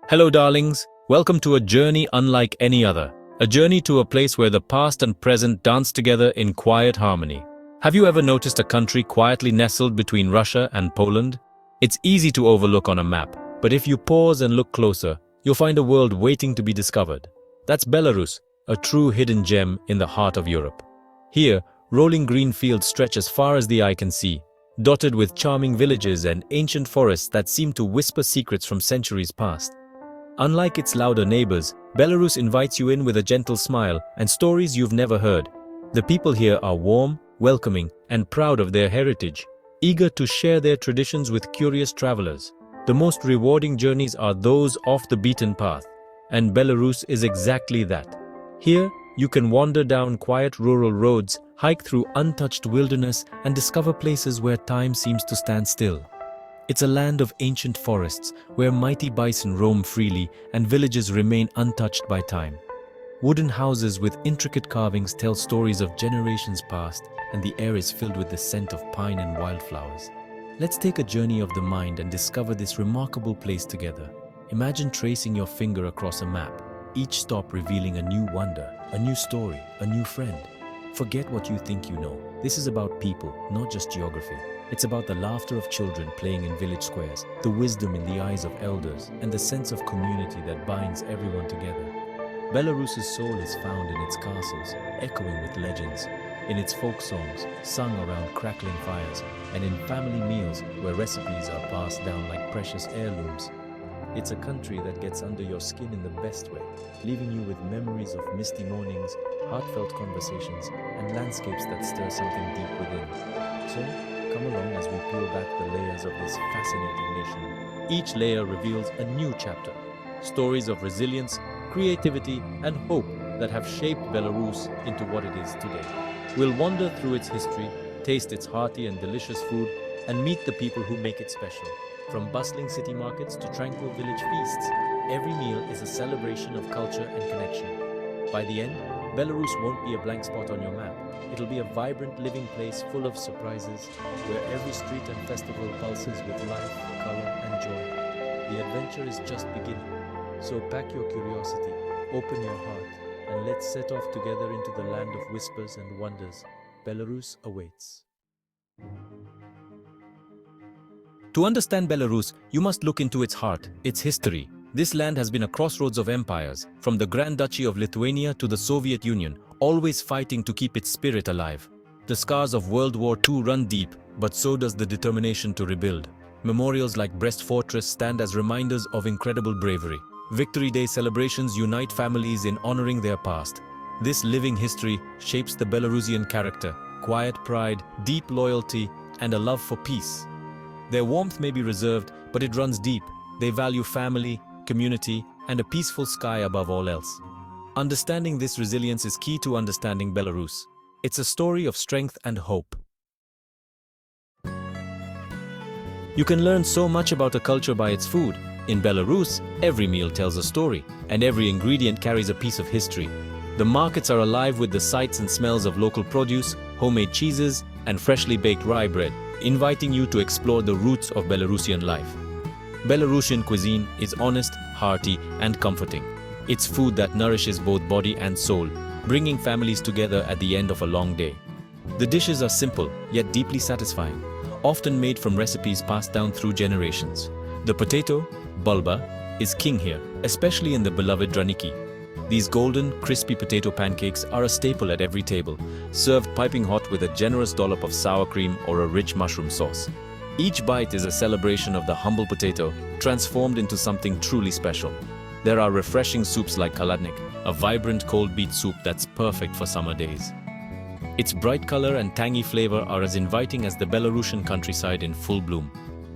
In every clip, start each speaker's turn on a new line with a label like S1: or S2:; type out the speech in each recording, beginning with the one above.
S1: Hello, darlings. Welcome to a journey unlike any other. A journey to a place where the past and present dance together in quiet harmony. Have you ever noticed a country quietly nestled between Russia and Poland? It's easy to overlook on a map, but if you pause and look closer, you'll find a world waiting to be discovered. That's Belarus, a true hidden gem in the heart of Europe. Here, rolling green fields stretch as far as the eye can see, dotted with charming villages and ancient forests that seem to whisper secrets from centuries past. Unlike its louder neighbors, Belarus invites you in with a gentle smile and stories you've never heard. The people here are warm, welcoming, and proud of their heritage, eager to share their traditions with curious travelers. The most rewarding journeys are those off the beaten path, and Belarus is exactly that. Here, you can wander down quiet rural roads, hike through untouched wilderness, and discover places where time seems to stand still. It's a land of ancient forests, where mighty bison roam freely and villages remain untouched by time. Wooden houses with intricate carvings tell stories of generations past, and the air is filled with the scent of pine and wildflowers. Let's take a journey of the mind and discover this remarkable place together. Imagine tracing your finger across a map, each stop revealing a new wonder, a new story, a new friend. Forget what you think you know. This is about people, not just geography. It's about the laughter of children playing in village squares, the wisdom in the eyes of elders, and the sense of community that binds everyone together. Belarus's soul is found in its castles, echoing with legends, in its folk songs, sung around crackling fires, and in family meals where recipes are passed down like precious heirlooms. It's a country that gets under your skin in the best way, leaving you with memories of misty mornings, heartfelt conversations, and landscapes that stir something deep within. So, come along as we peel back the layers of this fascinating nation. Each layer reveals a new chapter, stories of resilience, creativity, and hope that have shaped Belarus into what it is today. We'll wander through its history, taste its hearty and delicious food, and meet the people who make it special. From bustling city markets to tranquil village feasts, every meal is a celebration of culture and connection. By the end, Belarus won't be a blank spot on your map. It'll be a vibrant living place full of surprises, where every street and festival pulses with life, color, and joy. The adventure is just beginning. So pack your curiosity, open your heart, and let's set off together into the land of whispers and wonders. Belarus awaits. To understand Belarus, you must look into its heart, its history. This land has been a crossroads of empires, from the Grand Duchy of Lithuania to the Soviet Union, always fighting to keep its spirit alive. The scars of World War II run deep, but so does the determination to rebuild. Memorials like Brest Fortress stand as reminders of incredible bravery. Victory Day celebrations unite families in honoring their past. This living history shapes the Belarusian character, quiet pride, deep loyalty, and a love for peace. Their warmth may be reserved, but it runs deep. They value family, community, and a peaceful sky above all else. Understanding this resilience is key to understanding Belarus. It's a story of strength and hope. You can learn so much about a culture by its food. In Belarus, every meal tells a story, and every ingredient carries a piece of history. The markets are alive with the sights and smells of local produce, homemade cheeses, and freshly baked rye bread, inviting you to explore the roots of Belarusian life. Belarusian cuisine is honest, hearty, and comforting. It's food that nourishes both body and soul, bringing families together at the end of a long day. The dishes are simple, yet deeply satisfying, often made from recipes passed down through generations. The potato, bulba, is king here, especially in the beloved draniki. These golden, crispy potato pancakes are a staple at every table, served piping hot with a generous dollop of sour cream or a rich mushroom sauce. Each bite is a celebration of the humble potato, transformed into something truly special. There are refreshing soups like kaladnik, a vibrant cold beet soup that's perfect for summer days. Its bright color and tangy flavor are as inviting as the Belarusian countryside in full bloom.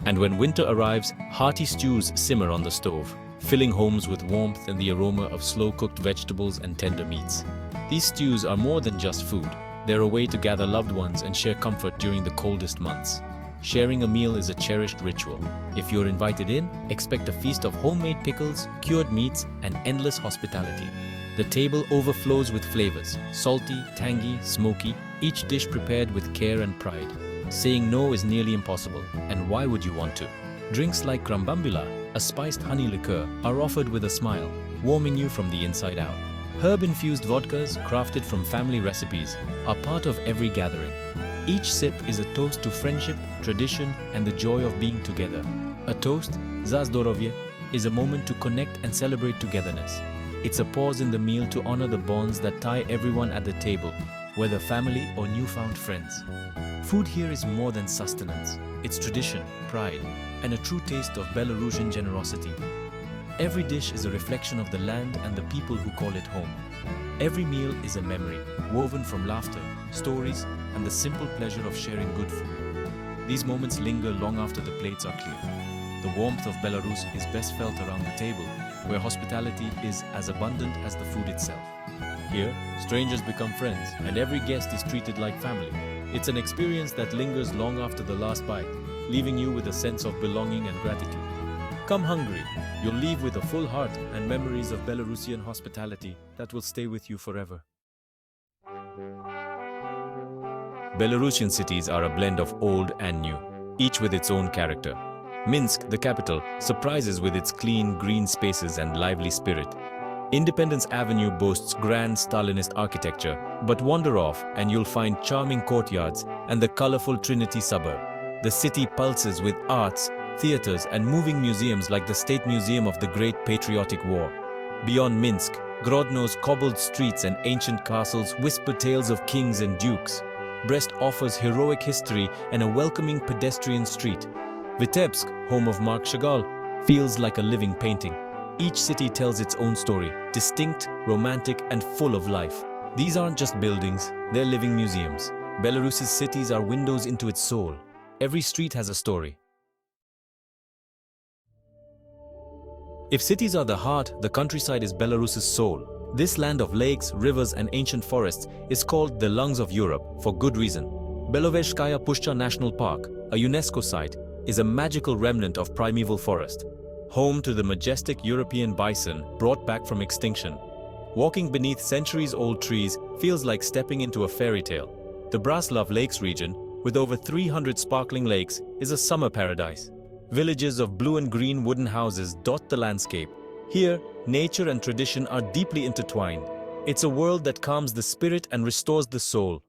S1: And when winter arrives, hearty stews simmer on the stove, filling homes with warmth and the aroma of slow-cooked vegetables and tender meats. These stews are more than just food. They're a way to gather loved ones and share comfort during the coldest months. Sharing a meal is a cherished ritual. If you're invited in, expect a feast of homemade pickles, cured meats, and endless hospitality. The table overflows with flavors, salty, tangy, smoky, each dish prepared with care and pride. Saying no is nearly impossible, and why would you want to? Drinks like krambambila, a spiced honey liqueur, are offered with a smile, warming you from the inside out. Herb-infused vodkas, crafted from family recipes, are part of every gathering. Each sip is a toast to friendship, tradition, and the joy of being together. A toast, za zdorovye, is a moment to connect and celebrate togetherness. It's a pause in the meal to honor the bonds that tie everyone at the table, whether family or newfound friends. Food here is more than sustenance. It's tradition, pride, and a true taste of Belarusian generosity. Every dish is a reflection of the land and the people who call it home. Every meal is a memory, woven from laughter, stories, and the simple pleasure of sharing good food. These moments linger long after the plates are clear. The warmth of Belarus is best felt around the table, where hospitality is as abundant as the food itself. Here, strangers become friends, and every guest is treated like family. It's an experience that lingers long after the last bite, leaving you with a sense of belonging and gratitude. Come hungry, you'll leave with a full heart and memories of Belarusian hospitality that will stay with you forever. Belarusian cities are a blend of old and new, each with its own character. Minsk, the capital, surprises with its clean, green spaces and lively spirit. Independence Avenue boasts grand Stalinist architecture, but wander off and you'll find charming courtyards and the colorful Trinity suburb. The city pulses with arts, theaters, and moving museums like the State Museum of the Great Patriotic War. Beyond Minsk, Grodno's cobbled streets and ancient castles whisper tales of kings and dukes. Brest offers heroic history and a welcoming pedestrian street. Vitebsk, home of Marc Chagall, feels like a living painting. Each city tells its own story, distinct, romantic, and full of life. These aren't just buildings, they're living museums. Belarus's cities are windows into its soul. Every street has a story. If cities are the heart, the countryside is Belarus's soul. This land of lakes, rivers, and ancient forests is called the lungs of Europe for good reason. Belovezhskaya Pushcha National Park, a UNESCO site, is a magical remnant of primeval forest, home to the majestic European bison brought back from extinction. Walking beneath centuries-old trees feels like stepping into a fairy tale. The Braslav Lakes region, with over 300 sparkling lakes, is a summer paradise. Villages of blue and green wooden houses dot the landscape. Here, nature and tradition are deeply intertwined. It's a world that calms the spirit and restores the soul.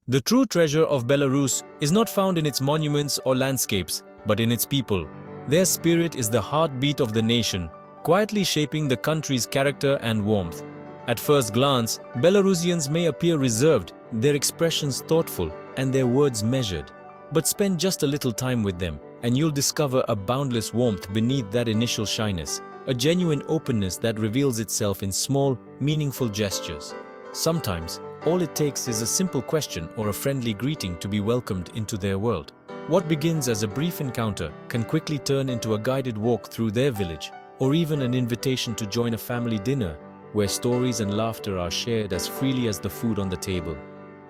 S1: The true treasure of Belarus is not found in its monuments or landscapes, but in its people. Their spirit is the heartbeat of the nation, quietly shaping the country's character and warmth. At first glance, Belarusians may appear reserved, their expressions thoughtful, and their words measured. But spend just a little time with them, and you'll discover a boundless warmth beneath that initial shyness, a genuine openness that reveals itself in small, meaningful gestures. Sometimes, all it takes is a simple question or a friendly greeting to be welcomed into their world. What begins as a brief encounter can quickly turn into a guided walk through their village, or even an invitation to join a family dinner, where stories and laughter are shared as freely as the food on the table.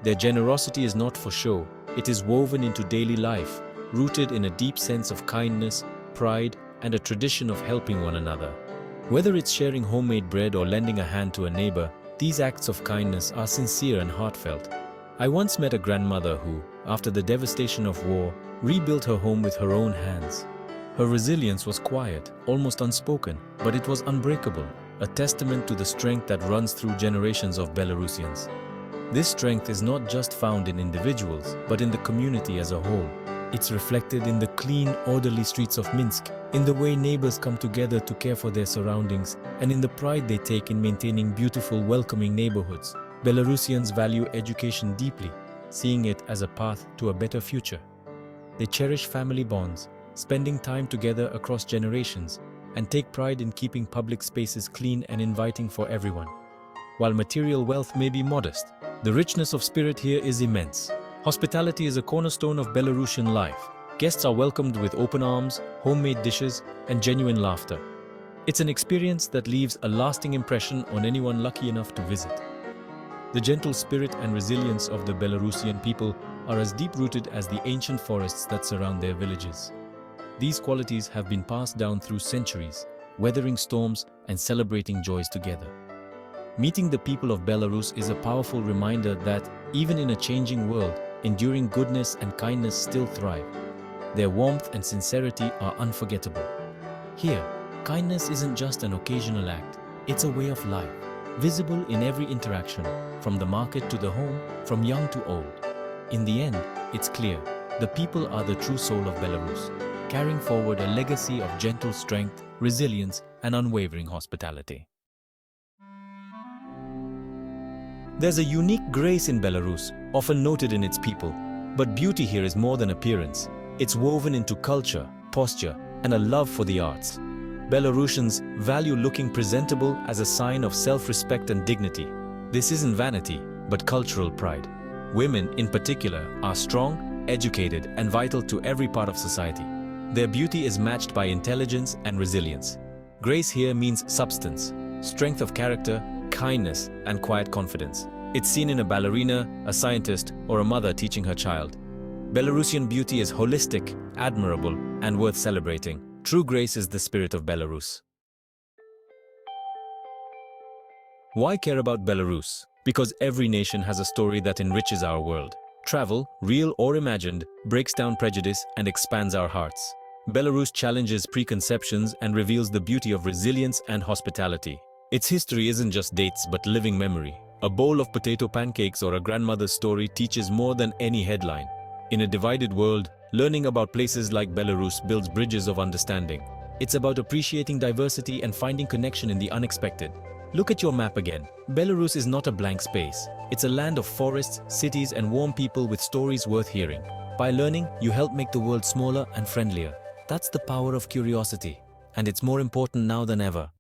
S1: Their generosity is not for show, it is woven into daily life, rooted in a deep sense of kindness, pride, and a tradition of helping one another. Whether it's sharing homemade bread or lending a hand to a neighbor, these acts of kindness are sincere and heartfelt. I once met a grandmother who, after the devastation of war, rebuilt her home with her own hands. Her resilience was quiet, almost unspoken, but it was unbreakable, a testament to the strength that runs through generations of Belarusians. This strength is not just found in individuals, but in the community as a whole. It's reflected in the clean, orderly streets of Minsk, in the way neighbors come together to care for their surroundings, and in the pride they take in maintaining beautiful, welcoming neighborhoods. Belarusians value education deeply, seeing it as a path to a better future. They cherish family bonds, spending time together across generations, and take pride in keeping public spaces clean and inviting for everyone. While material wealth may be modest, the richness of spirit here is immense. Hospitality is a cornerstone of Belarusian life. Guests are welcomed with open arms, homemade dishes, and genuine laughter. It's an experience that leaves a lasting impression on anyone lucky enough to visit. The gentle spirit and resilience of the Belarusian people are as deep-rooted as the ancient forests that surround their villages. These qualities have been passed down through centuries, weathering storms and celebrating joys together. Meeting the people of Belarus is a powerful reminder that, even in a changing world, enduring goodness and kindness still thrive. Their warmth and sincerity are unforgettable. Here, kindness isn't just an occasional act, it's a way of life, visible in every interaction, from the market to the home, from young to old. In the end, it's clear, the people are the true soul of Belarus, carrying forward a legacy of gentle strength, resilience, and unwavering hospitality. There's a unique grace in Belarus, often noted in its people, but beauty here is more than appearance. It's woven into culture, posture, and a love for the arts. Belarusians value looking presentable as a sign of self-respect and dignity. This isn't vanity, but cultural pride. Women, in particular, are strong, educated, and vital to every part of society. Their beauty is matched by intelligence and resilience. Grace here means substance, strength of character, kindness, and quiet confidence. It's seen in a ballerina, a scientist, or a mother teaching her child. Belarusian beauty is holistic, admirable, and worth celebrating. True grace is the spirit of Belarus. Why care about Belarus? Because every nation has a story that enriches our world. Travel, real or imagined, breaks down prejudice and expands our hearts. Belarus challenges preconceptions and reveals the beauty of resilience and hospitality. Its history isn't just dates but living memory. A bowl of potato pancakes or a grandmother's story teaches more than any headline. In a divided world, learning about places like Belarus builds bridges of understanding. It's about appreciating diversity and finding connection in the unexpected. Look at your map again. Belarus is not a blank space. It's a land of forests, cities, and warm people with stories worth hearing. By learning, you help make the world smaller and friendlier. That's the power of curiosity, and it's more important now than ever.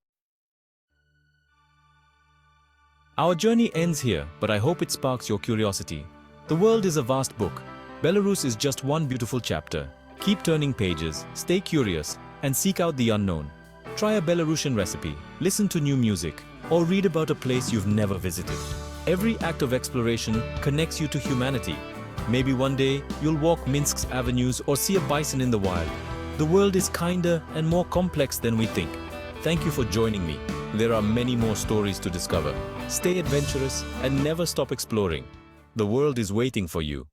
S1: Our journey ends here, but I hope it sparks your curiosity. The world is a vast book. Belarus is just one beautiful chapter. Keep turning pages, stay curious, and seek out the unknown. Try a Belarusian recipe, listen to new music, or read about a place you've never visited. Every act of exploration connects you to humanity. Maybe one day you'll walk Minsk's avenues or see a bison in the wild. The world is kinder and more complex than we think. Thank you for joining me. There are many more stories to discover. Stay adventurous and never stop exploring. The world is waiting for you.